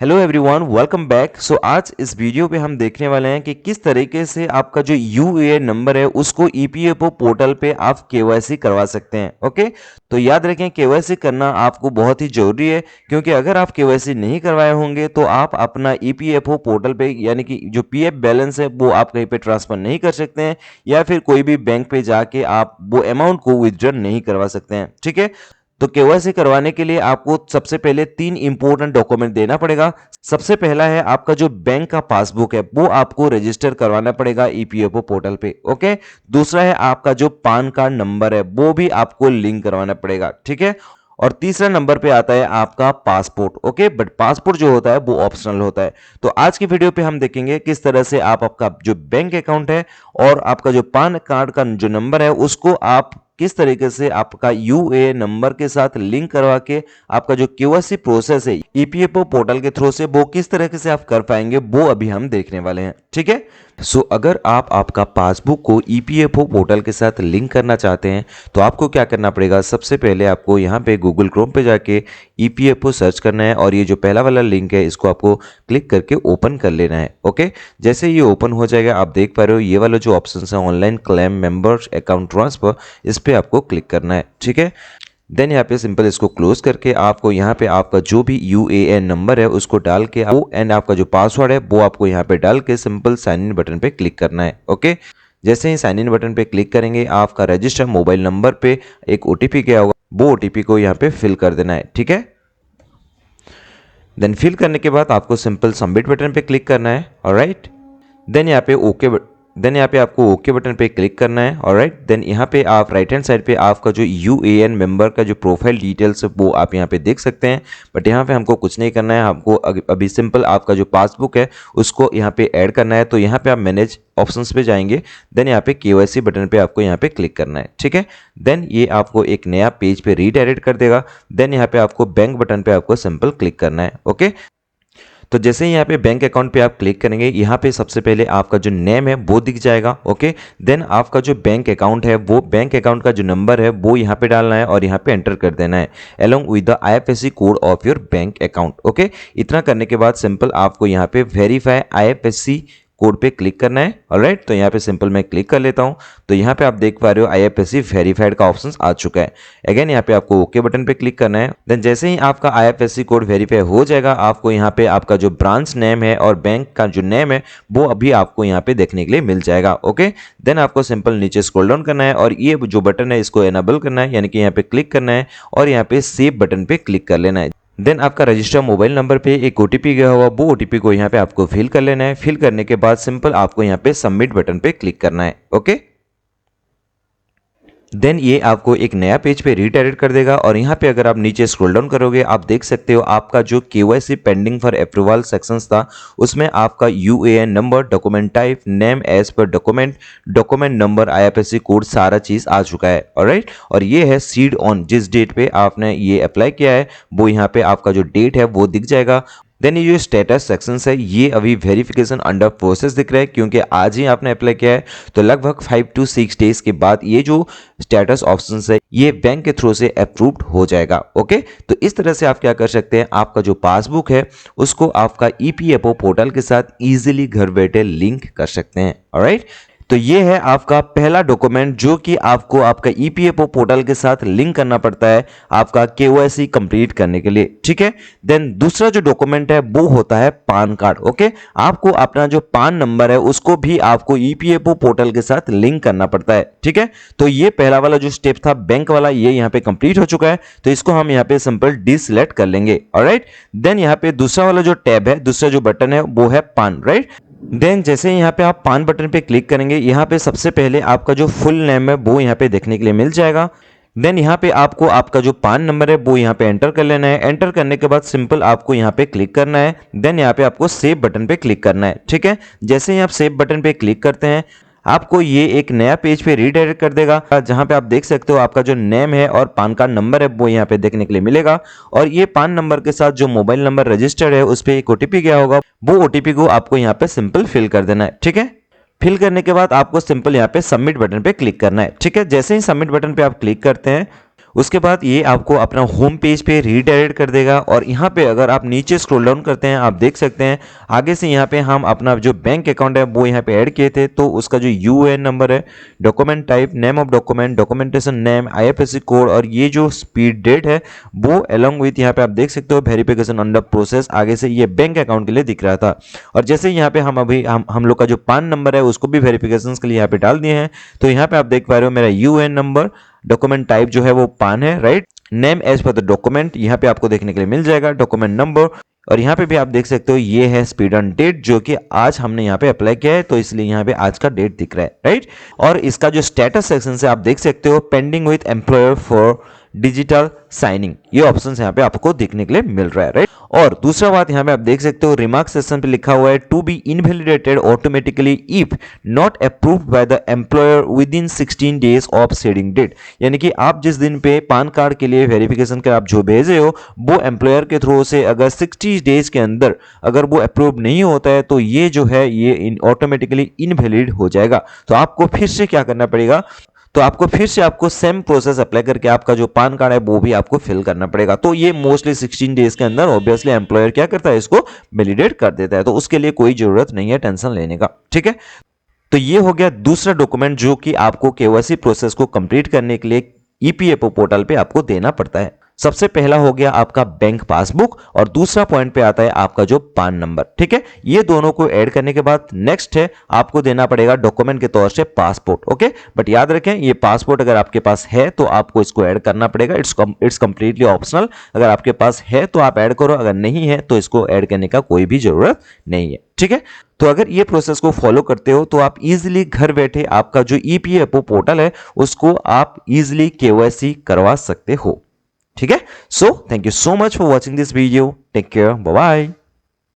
Hello everyone, welcome back. आज इस video पे हम देखने वाले हैं कि किस तरीके से आपका जो यूएएन नंबर है उसको ईपीएफओ पोर्टल पे आप केवाईसी करवा सकते हैं। ओके, तो याद रखें केवाईसी करना आपको बहुत ही ज़रूरी है, क्योंकि अगर आप केवाईसी नहीं करवाए होंगे तो आप अपना ईपीएफओ पोर्टल पे यानी कि जो पीएफ बैलेंस है वो आप कहीं पे ट्रांसफ़र नहीं कर सकते हैं, या फिर कोई भी बैंक पे जाके आप वो अमाउंट को विथड्रॉ नहीं करवा सकते हैं। ठीक है, तो केवाईसी करवाने के लिए आपको सबसे पहले 3 इंपॉर्टेंट डॉक्यूमेंट देना पड़ेगा। सबसे पहला है आपका जो बैंक का पासबुक है वो आपको रजिस्टर करवाना पड़ेगा ईपीएफओ पोर्टल पे। ओके, दूसरा है आपका जो पान कार्ड नंबर है वो भी आपको लिंक करवाना पड़ेगा। ठीक है, और तीसरा नंबर पे आता है आपका पासपोर्ट। ओके, बट पासपोर्ट जो होता है वो ऑप्शनल होता है। तो आज की वीडियो पे हम देखेंगे किस तरह से आप आपका जो बैंक अकाउंट है और आपका जो पान कार्ड का जो नंबर है उसको आप किस तरीके से आपका यूएएन नंबर के साथ लिंक करवा के आपका जो केवाईसी प्रोसेस है ईपीएफओ पोर्टल के थ्रू से वो किस तरीके से आप कर पाएंगे वो अभी हम देखने वाले हैं। ठीक है, अगर आप आपका पासबुक को ईपीएफओ पोर्टल के साथ लिंक करना चाहते हैं तो आपको क्या करना पड़ेगा। सबसे पहले आपको यहाँ पे गूगल क्रोम पे जाके ईपीएफओ सर्च करना है और ये जो पहला वाला लिंक है इसको आपको क्लिक करके ओपन कर लेना है। ओके, जैसे ये ओपन हो जाएगा आप देख पा रहे हो ये वाला जो ऑप्शन है online claim members account transfer, इस पर आपको क्लिक करना है। ठीक है, देन यहाँ पे सिंपल इसको क्लोज करके आपको यहाँ पे आपका जो भी यूएएन नंबर है उसको डाल के वो एंड आपका जो पासवर्ड है वो आपको यहाँ पे डाल के सिंपल साइन इन बटन पे क्लिक करना है। ओके, जैसे ही साइन इन बटन पे क्लिक करेंगे आपका रजिस्टर मोबाइल नंबर पे एक ओटीपी गया होगा, वो ओटीपी को यहाँ पे फिल कर देना है। ठीक है, देन फिल करने के बाद आपको सिंपल सबमिट बटन पे क्लिक करना है। ऑलराइट, देन यहाँ पे आपको ओके बटन पे क्लिक करना है। ऑलराइट, देन यहाँ पे आप राइट हैंड साइड पे आपका जो यूएएन मेंबर का जो प्रोफाइल डिटेल्स है वो आप यहाँ पे देख सकते हैं, बट यहाँ पे हमको कुछ नहीं करना है। हमको अभी सिंपल आपका जो पासबुक है उसको यहाँ पे ऐड करना है। तो यहाँ पे आप मैनेज ऑप्शंस पे जाएंगे, देन यहाँ पे केवाईसी बटन पे आपको यहाँ पे क्लिक करना है। ठीक है, देन ये आपको एक नया पेज पे रीडायरेक्ट कर देगा। देन यहाँ पे आपको बैंक बटन पे आपको सिंपल क्लिक करना है। ओके, तो जैसे ही यहाँ पे बैंक अकाउंट पे आप क्लिक करेंगे यहाँ पे सबसे पहले आपका जो नेम है वो दिख जाएगा। ओके, देन आपका जो बैंक अकाउंट है वो बैंक अकाउंट का जो नंबर है वो यहाँ पे डालना है और यहाँ पे एंटर कर देना है along with the IFSC code of your bank account. Okay, इतना करने के बाद सिंपल आपको यहाँ पे वेरीफाई आईएफएससी कोड पे क्लिक करना है। ऑलराइट, तो यहाँ पे सिंपल मैं क्लिक कर लेता हूँ। तो यहाँ पे आप देख पा रहे हो आईएफएससी वेरीफाइड का ऑप्शन आ चुका है। अगेन यहाँ पे आपको ओके बटन पे क्लिक करना है। देन जैसे ही आपका आईएफएससी कोड वेरीफाई हो जाएगा आपको यहाँ पे आपका जो ब्रांच नेम है और बैंक का जो नेम है वो अभी आपको यहाँ पे देखने के लिए मिल जाएगा। ओके, देन आपको सिंपल नीचे स्क्रॉल डाउन करना है और ये जो बटन है इसको एनेबल करना है, यानी कि यहाँ पे क्लिक करना है और यहाँ पे सेव बटन पे क्लिक कर लेना है। देन आपका रजिस्टर मोबाइल नंबर पे एक ओटीपी गया होगा, वो ओटीपी को यहाँ पे आपको फिल कर लेना है। फिल करने के बाद सिंपल आपको यहाँ पे सबमिट बटन पे क्लिक करना है। ओके, देन ये आपको एक नया पेज पे रीडायरेक्ट कर देगा और यहाँ पे अगर आप नीचे स्क्रॉल डाउन करोगे आप देख सकते हो आपका जो KYC pending for approval sections था उसमें आपका UAN number, document type, name as per document number, IFSC code सारा चीज आ चुका है। ऑलराइट, और ये है सीड ऑन, जिस डेट पे आपने ये अप्लाई किया है वो यहाँ पे आपका जो डेट है वो दिख जाएगा। देन ये जो स्टेटस सेक्शन है ये अभी वेरिफिकेशन अंडर प्रोसेस दिख रहा है, क्योंकि आज ही आपने अप्लाई किया है। तो लगभग 5 to 6 डेज के बाद ये जो स्टेटस ऑप्शन है ये बैंक के थ्रू से अप्रूव्ड हो जाएगा। ओके, तो इस तरह से आप क्या कर सकते हैं, आपका जो पासबुक है उसको आपका ईपीएफओ पोर्टल के साथ इजीली घर बैठे लिंक कर सकते हैं। ऑलराइट, तो ये है आपका पहला डॉक्यूमेंट जो कि आपको आपका ईपीएफओ पोर्टल के साथ लिंक करना पड़ता है आपका केवाईसी कंप्लीट करने के लिए। ठीक है, देन दूसरा जो डॉक्यूमेंट है वो होता है पान कार्ड। ओके, आपको अपना जो पान नंबर है उसको भी आपको ईपीएफओ पोर्टल के साथ लिंक करना पड़ता है। ठीक है, तो ये पहला वाला जो स्टेप था बैंक वाला ये यहाँ पे कंप्लीट हो चुका है, तो इसको हम यहाँ पे सिंपल डिसलेक्ट कर लेंगे। ऑलराइट, देन यहाँ पे दूसरा वाला जो टैब है, दूसरा जो बटन है वो है पान। राइट, देन जैसे यहाँ पे आप पान बटन पे क्लिक करेंगे यहाँ पे सबसे पहले आपका जो फुल नेम है वो यहाँ पे देखने के लिए मिल जाएगा। देन यहाँ पे आपको आपका जो पान नंबर है वो यहाँ पे एंटर कर लेना है। एंटर करने के बाद सिंपल आपको यहाँ पे क्लिक करना है। देन यहाँ पे आपको सेव बटन पे क्लिक करना है। ठीक है, जैसे ही आप सेव बटन पे क्लिक करते हैं आपको ये एक नया पेज पे रीडायरेक्ट कर देगा, जहां पे आप देख सकते हो आपका जो नेम है और पान कार्ड नंबर है वो यहाँ पे देखने के लिए मिलेगा। और ये पान नंबर के साथ जो मोबाइल नंबर रजिस्टर्ड है उस पर एक ओटीपी गया होगा, वो ओटीपी को आपको यहाँ पे सिंपल फिल कर देना है। ठीक है, फिल करने के बाद आपको सिंपल यहाँ पे सबमिट बटन पे क्लिक करना है। ठीक है, जैसे ही सबमिट बटन पे आप क्लिक करते हैं उसके बाद ये आपको अपना होम पेज पे रीडायरेक्ट कर देगा और यहाँ पे अगर आप नीचे स्क्रॉल डाउन करते हैं आप देख सकते हैं आगे से यहाँ पे हम अपना जो बैंक अकाउंट है वो यहाँ पे ऐड किए थे, तो उसका जो यूएएन नंबर है, document type, name of document, documentation name, IFSC code और ये जो स्पीड डेट है वो अलॉन्ग विथ यहाँ पे आप देख सकते हो वेरिफिकेशन अंडर प्रोसेस, आगे से ये बैंक अकाउंट के लिए दिख रहा था। और जैसे यहाँ पे हम लोग का जो पान नंबर है उसको भी वेरिफिकेशन के लिए यहाँ पे डाल दिए हैं, तो यहाँ पे आप देख पा रहे हो मेरा यूएएन नंबर, डॉक्यूमेंट टाइप जो है वो पान है, right, name as per the document यहाँ पे आपको देखने के लिए मिल जाएगा, डॉक्यूमेंट नंबर, और यहाँ पे भी आप देख सकते हो ये है स्पीड ऑन डेट जो कि आज हमने यहाँ पे अप्लाई किया है, तो इसलिए यहाँ पे आज का डेट दिख रहा है, राइट। और इसका जो स्टेटस सेक्शन से आप देख सकते हो pending with employer for digital signing, ये ऑप्शन यहाँ पे आपको देखने के लिए मिल रहा है, राइट। और दूसरा बात यहाँ पे आप देख सकते हो रिमार्क सेक्शन पे लिखा हुआ है to be invalidated automatically if not approved by the employer within 16 days of sending date, यानी कि आप जिस दिन पे पान कार्ड के लिए वेरिफिकेशन का आप जो भेजे हो वो एम्प्लॉयर के थ्रू से अगर 60 डेज के अंदर अगर वो अप्रूव नहीं होता है तो ये जो है ये ऑटोमेटिकली इनवैलिड हो जाएगा। तो आपको फिर से क्या करना पड़ेगा, तो आपको फिर से आपको सेम प्रोसेस अप्लाई करके आपका जो पान कार्ड है वो भी आपको फिल करना पड़ेगा। तो ये मोस्टली 16 डेज के अंदर ऑब्वियसली एम्प्लॉयर क्या करता है, इसको वैलिडेट कर देता है, तो उसके लिए कोई जरूरत नहीं है टेंशन लेने का, ठीक है। तो ये हो गया दूसरा डॉक्यूमेंट जो कि आपको केवाईसी प्रोसेस को कंप्लीट करने के लिए ईपीएफओ पोर्टल पे आपको देना पड़ता है। सबसे पहला हो गया आपका बैंक पासबुक और दूसरा पॉइंट पे आता है आपका जो पान नंबर, ठीक है। ये दोनों को ऐड करने के बाद नेक्स्ट है आपको देना पड़ेगा डॉक्यूमेंट के तौर से पासपोर्ट, ओके। बट याद रखें ये पासपोर्ट अगर आपके पास है तो आपको इसको ऐड करना पड़ेगा, इट्स कंप्लीटली ऑप्शनल। अगर आपके पास है तो आप ऐड करो, अगर नहीं है तो इसको ऐड करने का कोई भी जरूरत नहीं है, ठीक है। तो अगर ये प्रोसेस को फॉलो करते हो तो आप इजीली घर बैठे आपका जो ईपीएफओ पोर्टल है उसको आप इजीली केवाईसी करवा सकते हो, ठीक है। So thank you so much for watching this video, take care, bye bye.